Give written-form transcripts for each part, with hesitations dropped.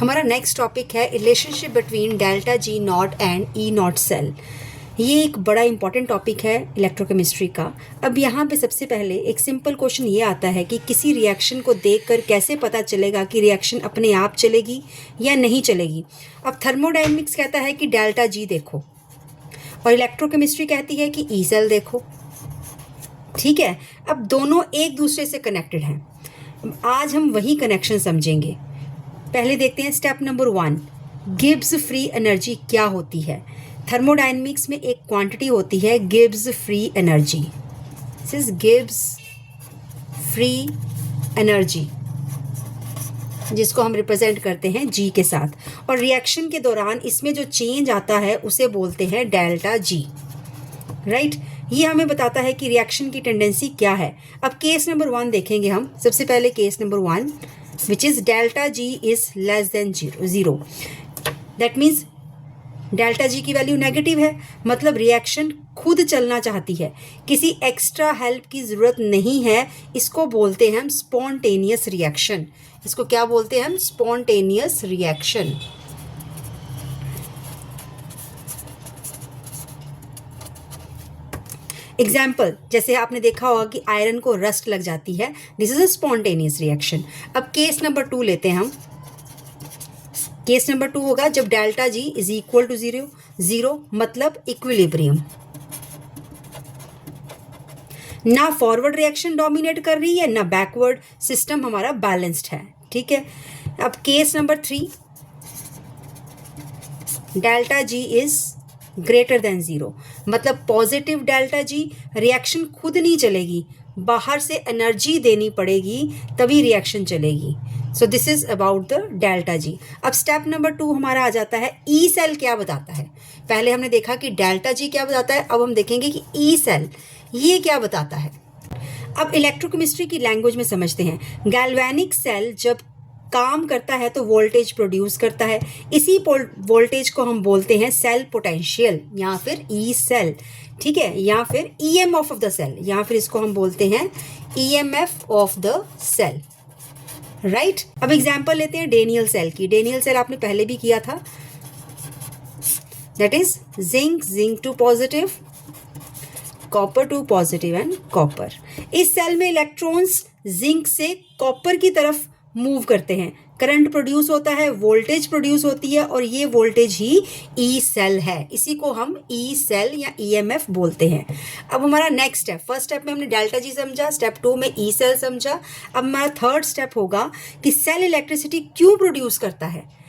हमारा next topic है relationship between delta G naught and E not cell. ये एक बड़ा इंपॉर्टेंट टॉपिक है इलेक्ट्रोकेमिस्ट्री का। अब यहाँ पे सबसे पहले एक सिंपल क्वेश्चन ये आता है कि किसी रिएक्शन को देखकर कैसे पता चलेगा कि रिएक्शन अपने आप चलेगी या नहीं चलेगी। अब थर्मोडायनेमिक्स कहता है कि डेल्टा जी देखो और इलेक्ट्रोकेमिस्ट्री कहती है कि ई सेल देखो। ठीक है, अब दोनों एक दूसरे से कनेक्टेड हैं। आज हम वही कनेक्शन समझेंगे। पहले देखते हैं step number 1, Gibbs free energy क्या होती है। थर्मोडायनेमिक्स में एक क्वांटिटी होती है Gibbs free energy. This is Gibbs free energy, जिसको हम रिप्रेजेंट करते हैं जी के साथ, और रिएक्शन के दौरान इसमें जो चेंज आता है उसे बोलते हैं डेल्टा जी। राइट, ये हमें बताता है कि रिएक्शन की टेंडेंसी क्या है। अब केस नंबर 1 देखेंगे हम। सबसे पहले case number 1 which is delta G is less than 0. That means delta G की वैल्यू नेगेटिव है, मतलब रिएक्शन खुद चलना चाहती है, किसी एक्स्ट्रा हेल्प की ज़रूरत नहीं है। इसको बोलते हैं हम स्पॉन्टेनियस रिएक्शन। इसको क्या बोलते हैं हम? Spontaneous reaction. एग्जाम्पल, जैसे आपने देखा होगा कि आयरन को रस्ट लग जाती है, this is a spontaneous reaction. अब केस नंबर 2 लेते हैं हम। केस नंबर 2 होगा जब delta G is equal to 0, मतलब इक्विलिब्रियम। ना फॉरवर्ड रिएक्शन डोमिनेट कर रही है ना बैकवर्ड, सिस्टम हमारा बैलेंस्ड है। ठीक है, अब case number 3, delta G is greater than 0, मतलब पॉजिटिव डेल्टा जी, रिएक्शन खुद नहीं चलेगी, बाहर से एनर्जी देनी पड़ेगी तभी रिएक्शन चलेगी। So this is about the delta G. अब स्टेप नंबर 2 हमारा आ जाता है ई सेल क्या बताता है। पहले हमने देखा कि डेल्टा जी क्या बताता है, अब हम देखेंगे कि ई सेल ये क्या बताता है। अब इलेक्ट्रोकेमिस्ट्री की लैंग्वेज में समझते हैं। गैल्वेनिक सेल जब काम करता है तो वोल्टेज प्रोड्यूस करता है, इसी वोल्टेज को हम बोलते हैं सेल पोटेंशियल या फिर ई सेल। ठीक है, या फिर ईएमएफ ऑफ द सेल, या फिर इसको हम बोलते हैं EMF of the cell. Right, अब एग्जांपल लेते हैं डेनियल सेल की। डेनियल सेल आपने पहले भी किया था, that is zinc two positive, copper two positive and copper. इस सेल में इलेक्ट्रॉन्स जिंक से कॉपर की तरफ मूव करते हैं, करंट प्रोड्यूस होता है, वोल्टेज प्रोड्यूस होती है, और ये वोल्टेज ही ई सेल है। इसी को हम ई सेल या ईएमएफ बोलते हैं। अब हमारा नेक्स्ट स्टेप, फर्स्ट स्टेप में हमने डेल्टा जी समझा, स्टेप 2 में ई सेल समझा। अब हमारा थर्ड स्टेप होगा कि सेल इलेक्ट्रिसिटी क्यों प्रोड्यूस करता है।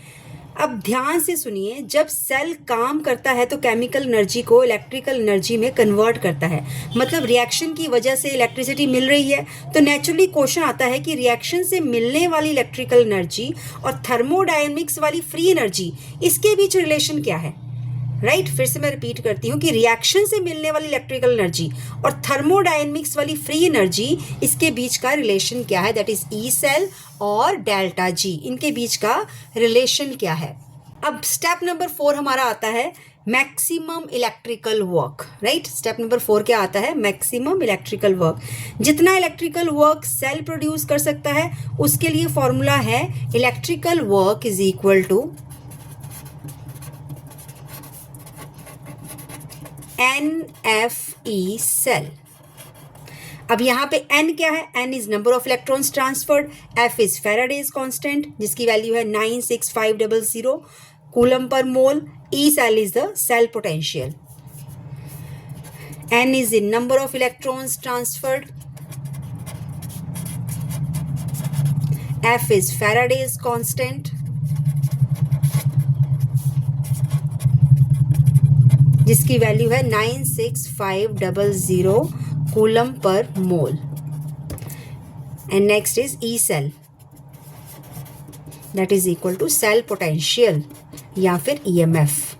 अब ध्यान से सुनिए, जब सेल काम करता है तो केमिकल एनर्जी को इलेक्ट्रिकल एनर्जी में कन्वर्ट करता है, मतलब रिएक्शन की वजह से इलेक्ट्रिसिटी मिल रही है। तो नेचुरली क्वेश्चन आता है कि रिएक्शन से मिलने वाली इलेक्ट्रिकल एनर्जी और थर्मोडायनेमिक्स वाली फ्री एनर्जी, इसके बीच रिलेशन क्या है। राइट, फिर से मैं रिपीट करती हूँ कि रिएक्शन से मिलने वाली इलेक्ट्रिकल एनर्जी और थर्मोडायनेमिक्स वाली फ्री एनर्जी, इसके बीच का रिलेशन क्या है, दैट इज ई सेल और डेल्टा जी, इनके बीच का रिलेशन क्या है। अब स्टेप नंबर 4 हमारा आता है maximum electrical work. Right, step number 4 क्या आता है? Maximum electrical work. जितना इलेक्ट्रिकल वर्क सेल प्रोड्यूस कर सकता है उसके लिए फॉर्मूला है electrical work is equal to NFE cell. अब यहाँ पे N क्या है? N is number of electrons transferred, F is Faraday's constant जिसकी वैल्यू है 96500 coulomb per mole, E cell is the cell potential, N is the number of electrons transferred, F is Faraday's constant जिसकी value है 96500 coulomb per mole, and next is E cell, that is equal to cell potential या फिर EMF.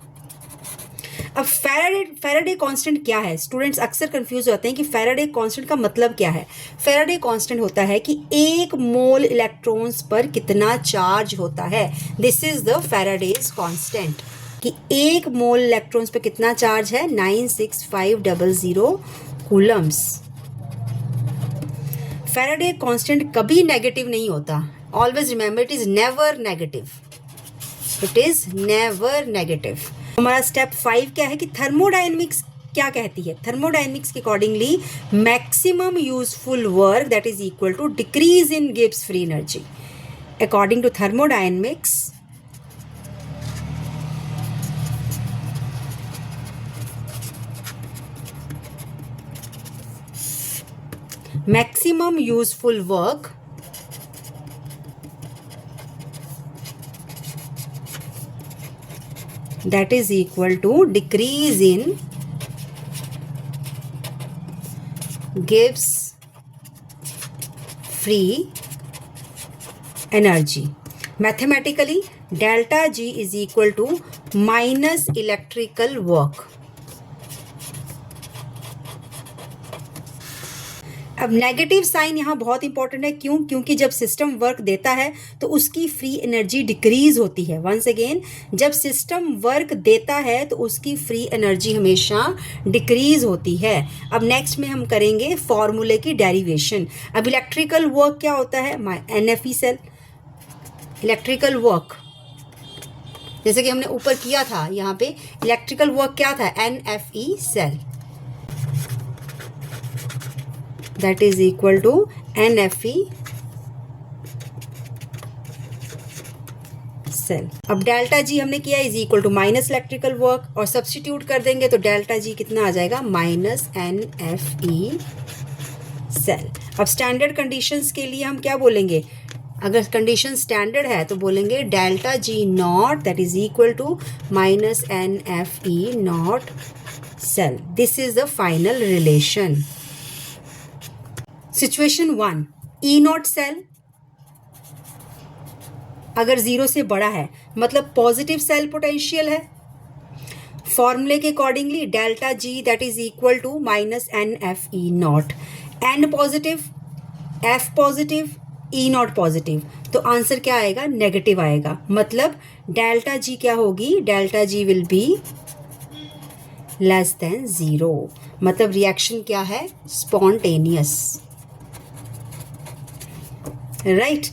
अब Faraday constant क्या है? Students अक्सर confuse होते हैं कि फैराडे कांस्टेंट का मतलब क्या है। फैराडे कांस्टेंट होता है कि 1 मोल इलेक्ट्रॉन्स पर कितना चार्ज होता है, this is the Faraday's constant, कि 1 मोल इलेक्ट्रॉन्स पे कितना चार्ज है, 96500 कूलम्स। फैराडे कांस्टेंट कभी नेगेटिव नहीं होता, always remember it is never negative. It is never negative. हमारा स्टेप 5 क्या है कि थर्मोडायनेमिक्स क्या कहती है। थर्मोडायनेमिक्स के accordingly maximum useful work that is equal to decrease in Gibbs free energy. According to thermodynamics, maximum useful work that is equal to decrease in Gibbs free energy. Mathematically, delta G is equal to minus electrical work. अब negative sign यहाँ बहुत important है। क्यों? क्योंकि जब system work देता है तो उसकी फ्री एनर्जी डिक्रीज होती है। वंस अगेन, जब सिस्टम वर्क देता है तो उसकी फ्री एनर्जी हमेशा डिक्रीज होती है। अब नेक्स्ट में हम करेंगे फॉर्मूले की डेरिवेशन। अब इलेक्ट्रिकल वर्क क्या होता है? NFE cell. इलेक्ट्रिकल वर्क जैसे कि हमने ऊपर किया था, यहाँ पे इलेक्ट्रिकल वर्क क्या था? NFE cell, that is equal to NFE cell. अब डेल्टा जी हमने किया is equal to minus electrical work, और सब्स्टिट्यूट कर देंगे तो डेल्टा जी कितना आ जाएगा? Minus NFE cell. अब स्टैंडर्ड कंडीशंस के लिए हम क्या बोलेंगे? अगर कंडीशन स्टैंडर्ड है तो बोलेंगे delta G not that is equal to minus NFE not cell. This is the final relation. Situation 1, E not cell अगर 0 से बड़ा है मतलब पॉजिटिव सेल पोटेंशियल है। फॉर्मूले के accordingly delta G that is equal to minus NFE not. N positive, F positive, E not positive, तो answer क्या आएगा? नेगेटिव आएगा। मतलब डेल्टा जी क्या होगी? Delta G will be less than 0। मतलब रिएक्शन क्या है? Spontaneous, right.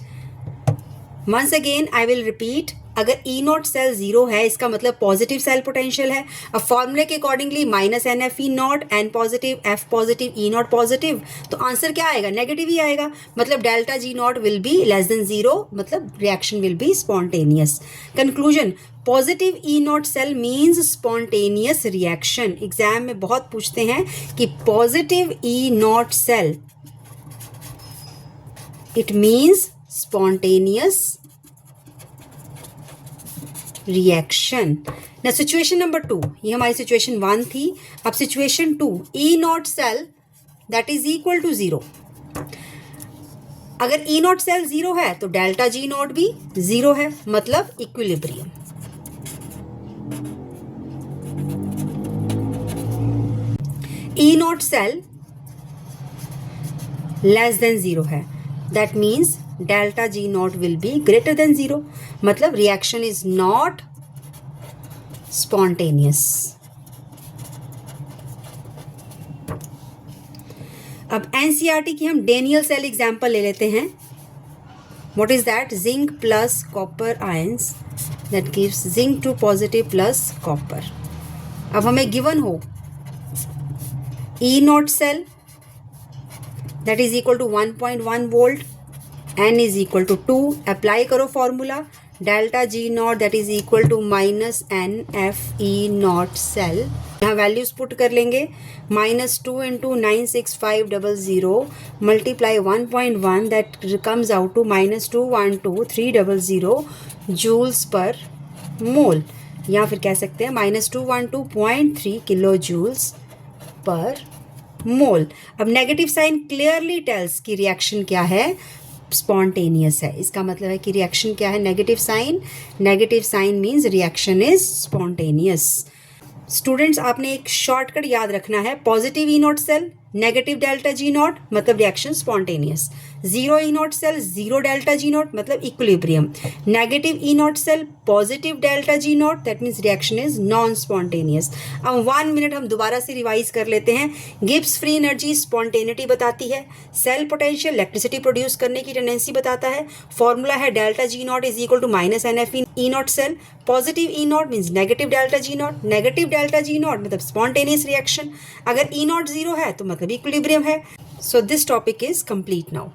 Once again I will repeat, अगर E नॉट सेल 0 है इसका मतलब पॉजिटिव सेल पोटेंशियल है। अब फॉर्मूले के accordingly minus NFE not, N positive, F positive, E not positive, तो आंसर क्या आएगा? नेगेटिव ही आएगा। मतलब delta G not will be less than 0, मतलब reaction will be spontaneous. Conclusion, positive E not cell means spontaneous reaction. Exam में बहुत पूछते हैं कि positive E not cell it means spontaneous reaction. Now situation number 2, ये हमारी situation 1 थी। अब situation 2, E not cell that is equal to 0। अगर E नॉट सेल 0 है तो डेल्टा G नॉट भी 0 है, मतलब equilibrium. E not cell less than 0 है, that means delta G naught will be greater than 0, मतलब reaction is not spontaneous। अब NCERT की हम डेनियल सेल एग्जाम्पल ले लेते हैं। what is that? zinc plus copper ions that gives zinc 2 positive plus copper। अब हमें गिवन हो E not cell that is equal to 1.1 volt, N is equal to 2, apply करो formula, delta G nought that is equal to minus NFE not cell. यहाँ values put कर लेंगे, -2 into 96500 multiply 1.1 that comes out to -212300 joules per mole, या फिर कह सकते हैं -212.3 kilo joules per मोल। अब नेगेटिव साइन क्लियरली टेल्स कि रिएक्शन क्या है? स्पॉन्टेनियस है। इसका मतलब है कि रिएक्शन क्या है? Negative sign. Negative sign means reaction is spontaneous. Students, आपने एक शॉर्टकट याद रखना है, positive E not cell, negative delta G nought, मतलब reaction spontaneous. Zero E not cell zero delta G not मतलब equilibrium, negative E not cell positive delta G not, that means reaction is non spontaneous. अब 1 minute हम दोबारा से revise कर लेते हैं। Gibbs free energy spontaneity बताती है, सेल पोटेंशियल इलेक्ट्रिसिटी प्रोड्यूस करने की टेंडेंसी बताता है, फॉर्मूला है delta G not is equal to minus N F E not cell, positive E not means negative delta G not, negative delta G not मतलब spontaneous reaction, अगर E not zero है तो मतलब equilibrium है। So this topic is complete now.